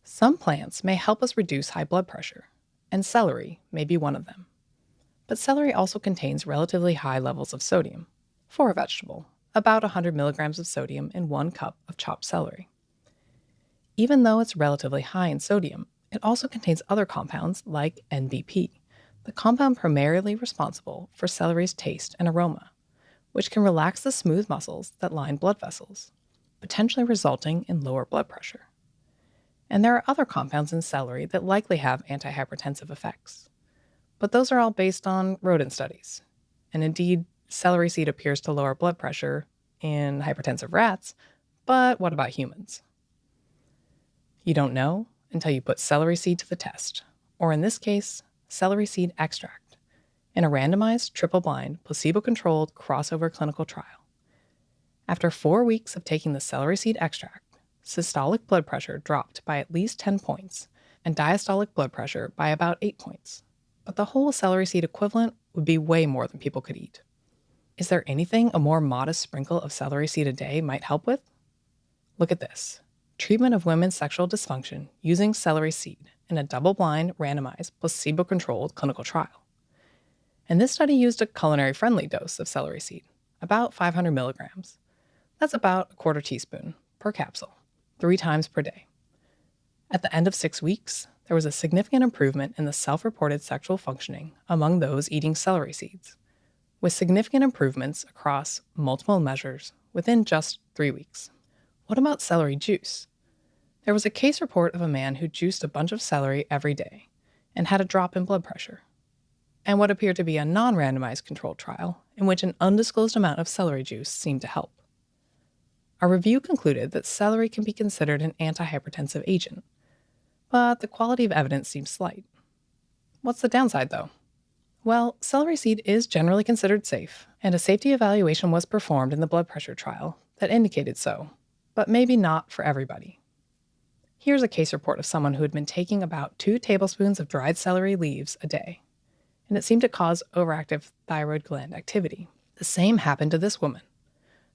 Some plants may help us reduce high blood pressure, and celery may be one of them. But celery also contains relatively high levels of sodium. For a vegetable, about 100 milligrams of sodium in 1 cup of chopped celery. Even though it's relatively high in sodium, it also contains other compounds like NBP, the compound primarily responsible for celery's taste and aroma, which can relax the smooth muscles that line blood vessels, potentially resulting in lower blood pressure. And there are other compounds in celery that likely have antihypertensive effects. But those are all based on rodent studies. And indeed, celery seed appears to lower blood pressure in hypertensive rats, but what about humans? You don't know until you put celery seed to the test, or in this case, celery seed extract, in a randomized, triple-blind, placebo-controlled crossover clinical trial. After 4 weeks of taking the celery seed extract, systolic blood pressure dropped by at least 10 points, and diastolic blood pressure by about 8 points. But the whole celery seed equivalent would be way more than people could eat. Is there anything a more modest sprinkle of celery seed a day might help with? Look at this. Treatment of women's sexual dysfunction using celery seed in a double-blind, randomized, placebo-controlled clinical trial. And this study used a culinary-friendly dose of celery seed, about 500 milligrams. That's about a quarter teaspoon per capsule, 3 times per day. At the end of 6 weeks, there was a significant improvement in the self-reported sexual functioning among those eating celery seeds, with significant improvements across multiple measures within just 3 weeks. What about celery juice? There was a case report of a man who juiced a bunch of celery every day and had a drop in blood pressure, and what appeared to be a non-randomized controlled trial in which an undisclosed amount of celery juice seemed to help. Our review concluded that celery can be considered an antihypertensive agent, but the quality of evidence seems slight. What's the downside, though? Well, celery seed is generally considered safe, and a safety evaluation was performed in the blood pressure trial that indicated so, but maybe not for everybody. Here's a case report of someone who had been taking about 2 tablespoons of dried celery leaves a day, and it seemed to cause overactive thyroid gland activity. The same happened to this woman,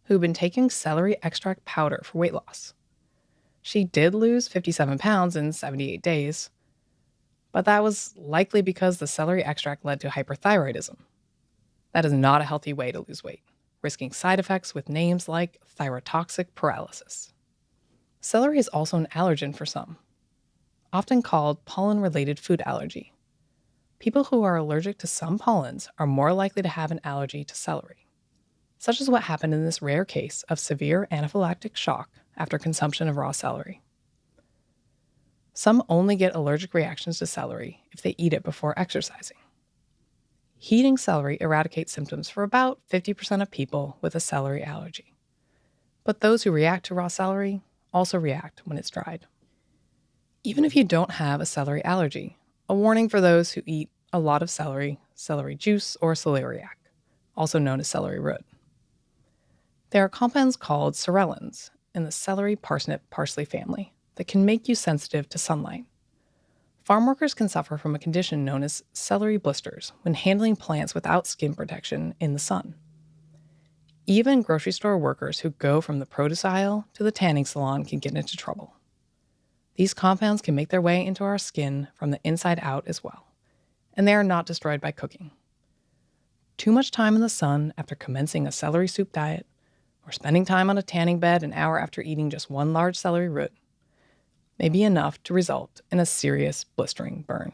who had been taking celery extract powder for weight loss. She did lose 57 pounds in 78 days, but that was likely because the celery extract led to hyperthyroidism. That is not a healthy way to lose weight, risking side effects with names like thyrotoxic paralysis. Celery is also an allergen for some, often called pollen-related food allergy. People who are allergic to some pollens are more likely to have an allergy to celery, such as what happened in this rare case of severe anaphylactic shock after consumption of raw celery. Some only get allergic reactions to celery if they eat it before exercising. Heating celery eradicates symptoms for about 50% of people with a celery allergy. But those who react to raw celery also react when it's dried. Even if you don't have a celery allergy, a warning for those who eat a lot of celery, celery juice, or celeriac, also known as celery root. There are compounds called psoralens in the celery, parsnip, parsley family that can make you sensitive to sunlight. Farm workers can suffer from a condition known as celery blisters when handling plants without skin protection in the sun. Even grocery store workers who go from the produce aisle to the tanning salon can get into trouble. These compounds can make their way into our skin from the inside out as well, and they are not destroyed by cooking. Too much time in the sun after commencing a celery soup diet, or spending time on a tanning bed an hour after eating just 1 large celery root, may be enough to result in a serious blistering burn.